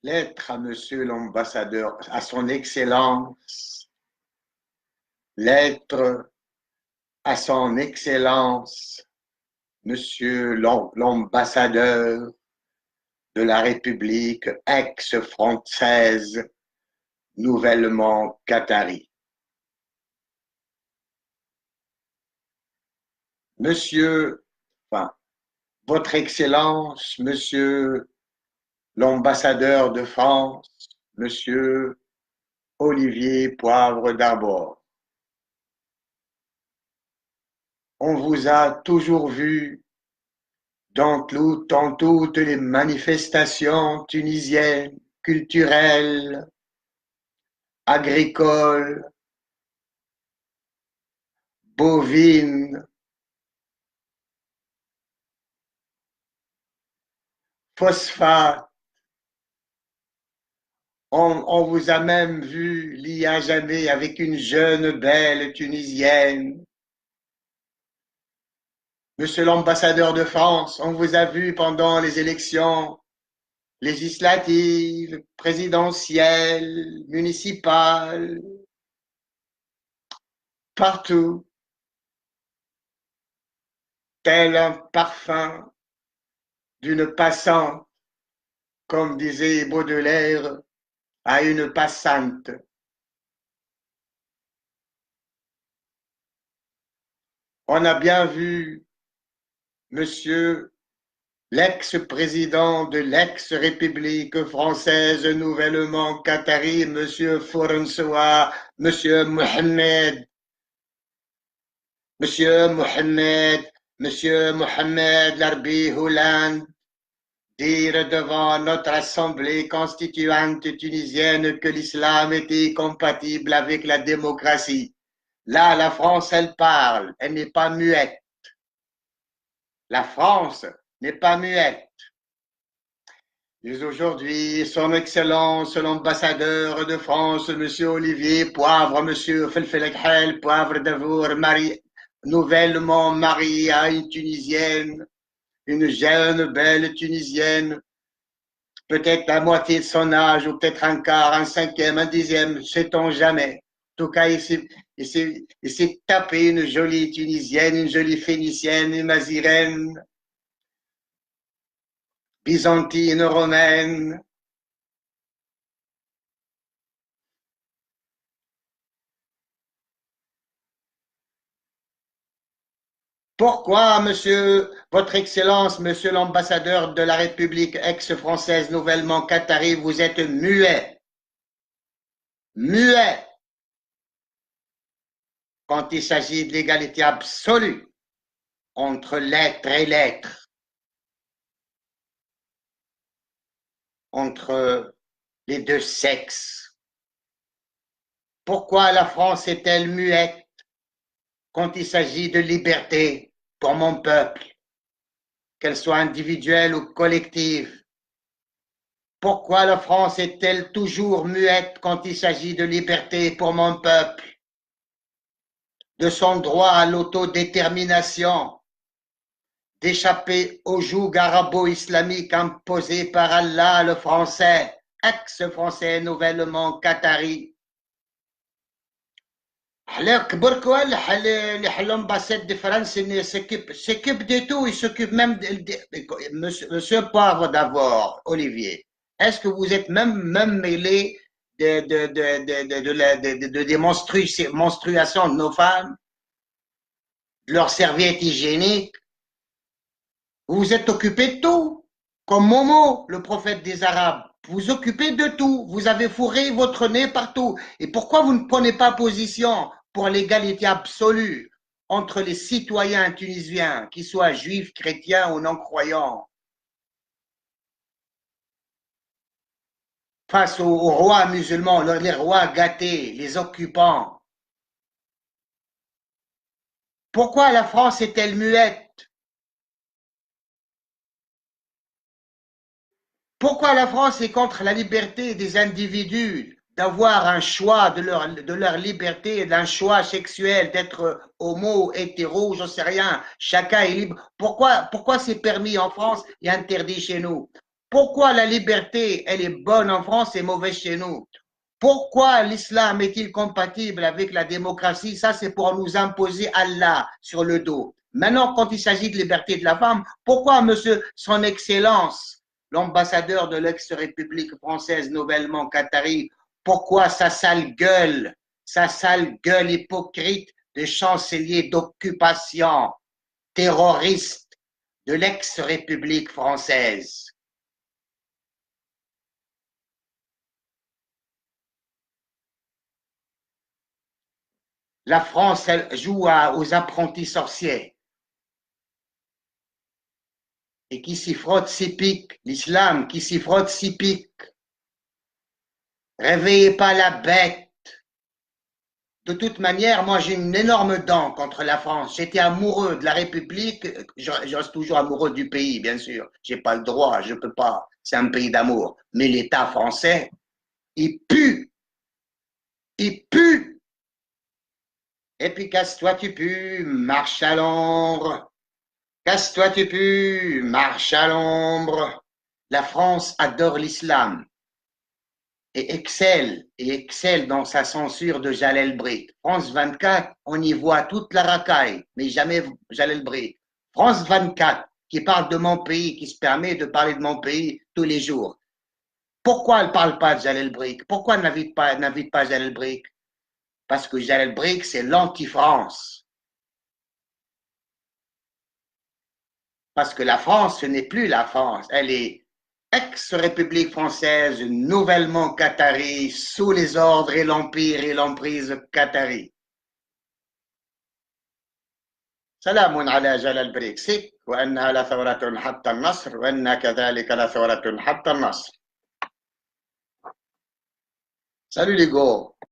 Lettre à Monsieur l'ambassadeur, à son Excellence, lettre à son Excellence, Monsieur l'ambassadeur de la République ex-française nouvellement qatarie. Monsieur, enfin, Votre Excellence, Monsieur l'ambassadeur de France, Monsieur Olivier Poivre d'Arbour. On vous a toujours vu dans toutes les manifestations tunisiennes, culturelles, agricoles, bovines, phosphates. On vous a même vu il y a jamais avec une jeune belle tunisienne. Monsieur l'ambassadeur de France, on vous a vu pendant les élections législatives, présidentielles, municipales, partout, tel un parfum d'une passante, comme disait Baudelaire, à une passante. On a bien vu Monsieur l'ex-président de l'ex-République française nouvellement qatarie, Monsieur François, Monsieur Mohamed, Monsieur Mohamed Larbi Hollande, dire devant notre assemblée constituante tunisienne que l'islam était compatible avec la démocratie. Là, la France, elle parle, elle n'est pas muette. La France n'est pas muette. Et aujourd'hui, son Excellence, l'ambassadeur de France, Monsieur Olivier Poivre, Monsieur Felfelekhel, Poivre d'Avour, nouvellement marié à une Tunisienne, une jeune, belle Tunisienne, peut-être la moitié de son âge, ou peut-être un quart, un cinquième, un dixième, sait-on jamais. En tout cas, il s'est tapé une jolie Tunisienne, une jolie Phénicienne, une Mazirène, byzantine, romaine. Pourquoi, monsieur, votre Excellence, monsieur l'ambassadeur de la République ex-française nouvellement qatarie, vous êtes muet, muet, quand il s'agit de l'égalité absolue entre l'être et l'être, entre les deux sexes? Pourquoi la France est-elle muette quand il s'agit de liberté pour mon peuple, qu'elle soit individuelle ou collective? Pourquoi la France est-elle toujours muette quand il s'agit de liberté pour mon peuple, de son droit à l'autodétermination, d'échapper au joug arabo-islamique imposé par Allah le français, ex-français nouvellement qatari? Alors, pourquoi l'ambassade de France s'occupe de tout, il s'occupe même monsieur Poivre d'abord, Olivier. Est-ce que vous êtes même mêlé des menstruations de nos femmes, de leurs serviettes hygiéniques? Vous vous êtes occupé de tout, comme Momo, le prophète des Arabes. Vous vous occupez de tout, vous avez fourré votre nez partout. Et pourquoi vous ne prenez pas position pour l'égalité absolue entre les citoyens tunisiens, qu'ils soient juifs, chrétiens ou non-croyants, face aux rois musulmans, les rois gâtés, les occupants? Pourquoi la France est-elle muette? Pourquoi la France est contre la liberté des individus d'avoir un choix de leur liberté, d'un choix sexuel, d'être homo, hétéro, j'en sais rien, chacun est libre. Pourquoi c'est permis en France et interdit chez nous? Pourquoi la liberté, elle est bonne en France et mauvaise chez nous? Pourquoi l'islam est-il compatible avec la démocratie? Ça, c'est pour nous imposer Allah sur le dos. Maintenant, quand il s'agit de liberté de la femme, pourquoi monsieur, son excellence, l'ambassadeur de l'ex-république française nouvellement qatari, pourquoi sa sale gueule hypocrite de chancelier d'occupation terroriste de l'ex-république française? La France, elle joue aux apprentis sorciers et qui s'y frotte s'y pique. L'islam qui s'y frotte s'y pique. Réveillez pas la bête. De toute manière, moi j'ai une énorme dent contre la France. J'étais amoureux de la République, je reste toujours amoureux du pays, bien sûr. J'ai pas le droit, je peux pas. C'est un pays d'amour. Mais l'État français, il pue. Il pue. Et puis casse-toi, tu pues, marche à l'ombre. Casse-toi, tu pues, marche à l'ombre. La France adore l'islam et excelle dans sa censure de Jalel Brik. France 24, on y voit toute la racaille, mais jamais Jalel Brik. France 24, qui parle de mon pays, qui se permet de parler de mon pays tous les jours. Pourquoi elle ne parle pas de Jalel Brik? Pourquoi elle n'invite pas Jalel Brik? Parce que Jalel Brik, c'est l'anti-France. Parce que la France, ce n'est plus la France. Elle est ex-République française, nouvellement qatarie, sous les ordres et l'empire et l'emprise qatari. سلام على جلال بريكسيك وأنها لثورة حتى النصر وأنها كذلك لثورة حتى النصر. Salut les gars.